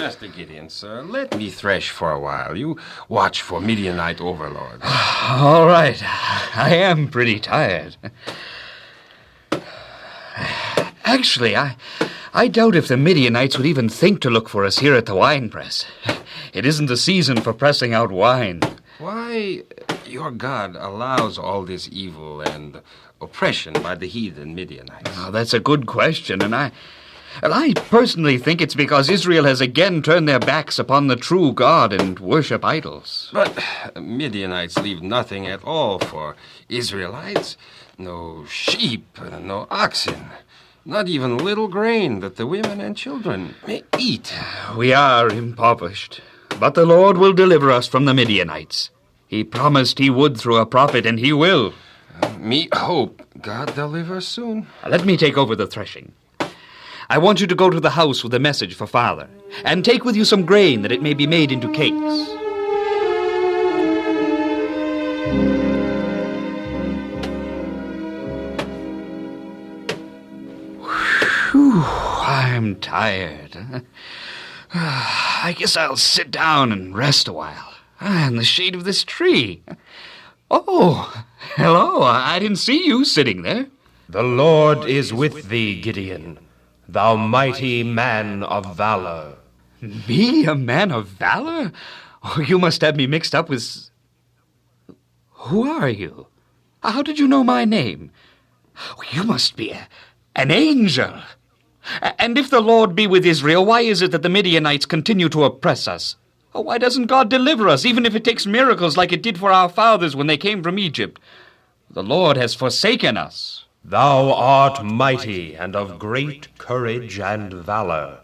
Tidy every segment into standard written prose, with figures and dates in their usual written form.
Master Gideon, sir, let me thresh for a while. You watch for Midianite overlords. All right. I am pretty tired. Actually, I doubt if the Midianites would even think to look for us here at the wine press. It isn't the season for pressing out wine. Why, your God allows all this evil and oppression by the heathen Midianites? Oh, that's a good question, and I personally think it's because Israel has again turned their backs upon the true God and worship idols. But Midianites leave nothing at all for Israelites. No sheep, no oxen. Not even little grain that the women and children may eat. We are impoverished, but the Lord will deliver us from the Midianites. He promised he would through a prophet, and he will. Me hope God delivers soon. Let me take over the threshing. I want you to go to the house with a message for Father, and take with you some grain that it may be made into cakes. Whew, I'm tired. I guess I'll sit down and rest a while. In the shade of this tree. Oh, hello. I didn't see you sitting there. The Lord is with thee, Gideon, thou mighty man of valor. Me, a man of valor? Oh, you must have me mixed up with... Who are you? How did you know my name? Oh, you must be an angel. And if the Lord be with Israel, why is it that the Midianites continue to oppress us? Oh, why doesn't God deliver us, even if it takes miracles like it did for our fathers when they came from Egypt? The Lord has forsaken us. Thou art mighty and of great courage and valor.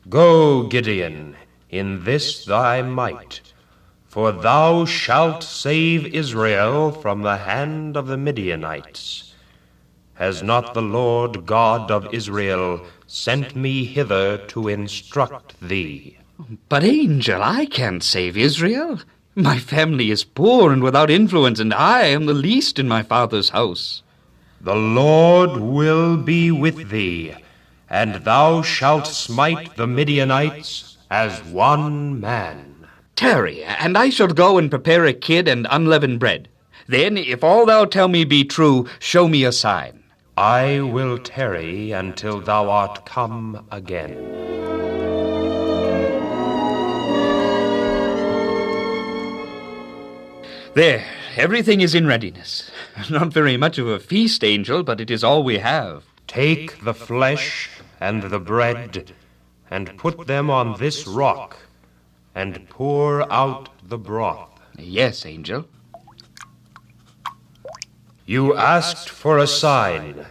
Go, Gideon, in this thy might, for thou shalt save Israel from the hand of the Midianites. Has not the Lord God of Israel sent me hither to instruct thee? But, angel, I can't save Israel. My family is poor and without influence, and I am the least in my father's house. The Lord will be with thee, and thou shalt smite the Midianites as one man. Tarry, and I shall go and prepare a kid and unleavened bread. Then, if all thou tell me be true, show me a sign. I will tarry until thou art come again. There, everything is in readiness. Not very much of a feast, angel, but it is all we have. Take the flesh and the bread, and put them on this rock, and pour out the broth. Yes, angel. You asked for a sign.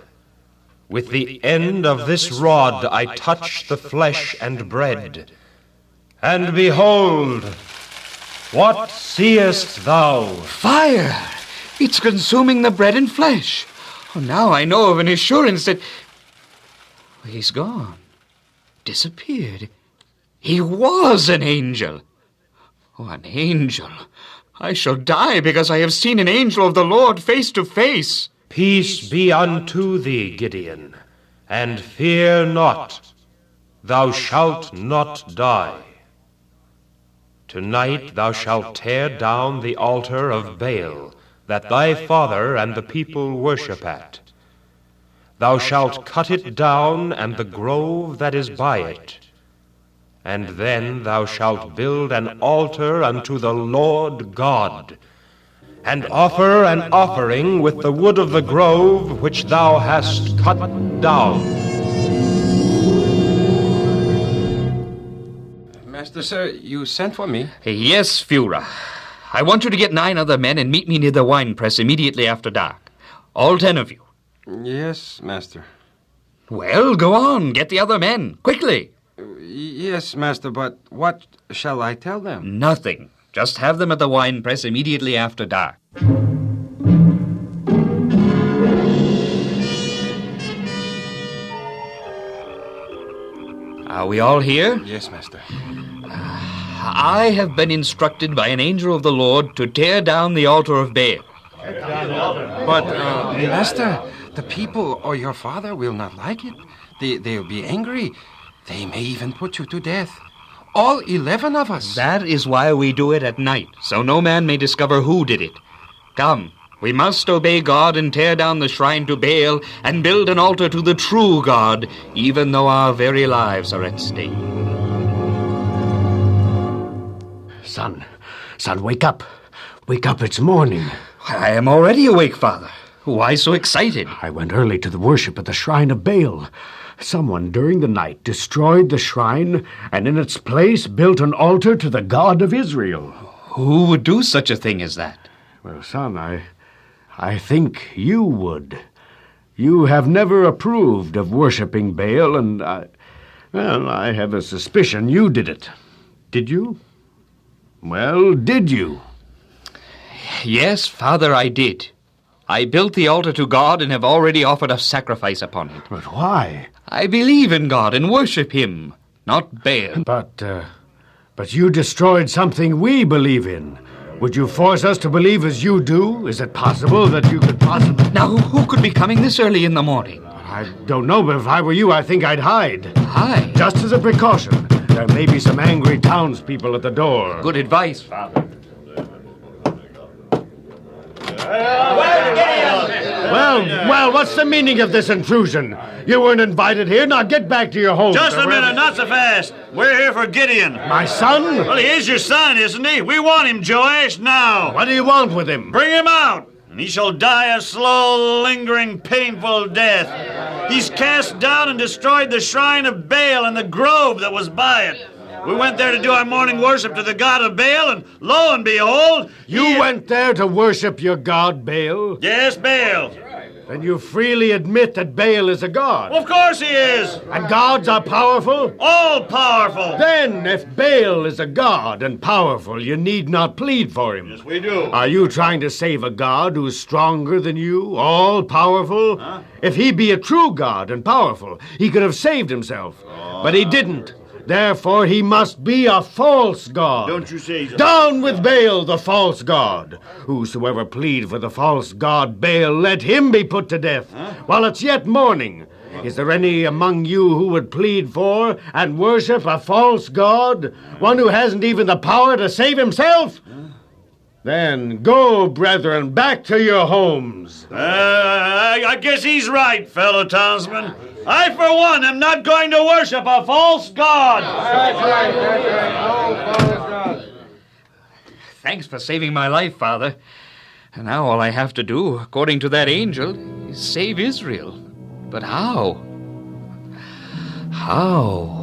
With the end of this rod I touch the flesh and bread. And behold, what seest thou? Fire! It's consuming the bread and flesh. Oh, now I know of an assurance that... He's gone. Disappeared. He was an angel. Oh, an angel. I shall die because I have seen an angel of the Lord face to face. Peace be unto thee, Gideon, and fear not. Thou shalt not die. Tonight thou shalt tear down the altar of Baal, that thy father and the people worship at. Thou shalt cut it down, and the grove that is by it. And then thou shalt build an altar unto the Lord God, and offer an offering with the wood of the grove which thou hast cut down. Master, sir, you sent for me? Yes, Führer. I want you to get 9 other men and meet me near the wine press immediately after dark. All 10 of you. Yes, Master. Well, go on. Get the other men. Quickly. Yes, Master, but what shall I tell them? Nothing. Just have them at the wine press immediately after dark. Are we all here? Yes, Master. I have been instructed by an angel of the Lord to tear down the altar of Baal. But, Master, the people or your father will not like it. They'll be angry. They may even put you to death. All 11 of us. That is why we do it at night, so no man may discover who did it. Come, we must obey God and tear down the shrine to Baal and build an altar to the true God, even though our very lives are at stake. Son, wake up. Wake up, it's morning. I am already awake, Father. Why so excited? I went early to the worship at the shrine of Baal. Someone during the night destroyed the shrine and in its place built an altar to the God of Israel. Who would do such a thing as that? Well, son, I think you would. You have never approved of worshiping Baal, and I have a suspicion you did it. Did you? Well, did you? Yes, Father, I did. I built the altar to God and have already offered a sacrifice upon it. But why? I believe in God and worship him, not Baal. But you destroyed something we believe in. Would you force us to believe as you do? Is it possible that you could possibly... Now, who could be coming this early in the morning? I don't know, but if I were you, I think I'd hide. Hide? Just as a precaution. There may be some angry townspeople at the door. Good advice, Father. Well, what's the meaning of this intrusion? You weren't invited here. Now get back to your home. Just a minute, not so fast. We're here for Gideon. My son? Well, he is your son, isn't he? We want him, Joash, now. What do you want with him? Bring him out, and he shall die a slow, lingering, painful death. He's cast down and destroyed the shrine of Baal and the grove that was by it. We went there to do our morning worship to the god of Baal, and lo and behold... You went there to worship your god, Baal? Yes, Baal. Then you freely admit that Baal is a god. Well, of course he is. And gods are powerful? All powerful. Then, if Baal is a god and powerful, you need not plead for him. Yes, we do. Are you trying to save a god who's stronger than you, all powerful? Huh? If he be a true god and powerful, he could have saved himself. But he didn't. Therefore, he must be a false god. Don't you say... Down with Baal, the false god. Whosoever plead for the false god Baal, let him be put to death while it's yet morning. Is there any among you who would plead for and worship a false god, one who hasn't even the power to save himself? Then go, brethren, back to your homes. I guess he's right, fellow townsmen. I, for one, am not going to worship a false god. Thanks for saving my life, Father. And now all I have to do, according to that angel, is save Israel. But how? How?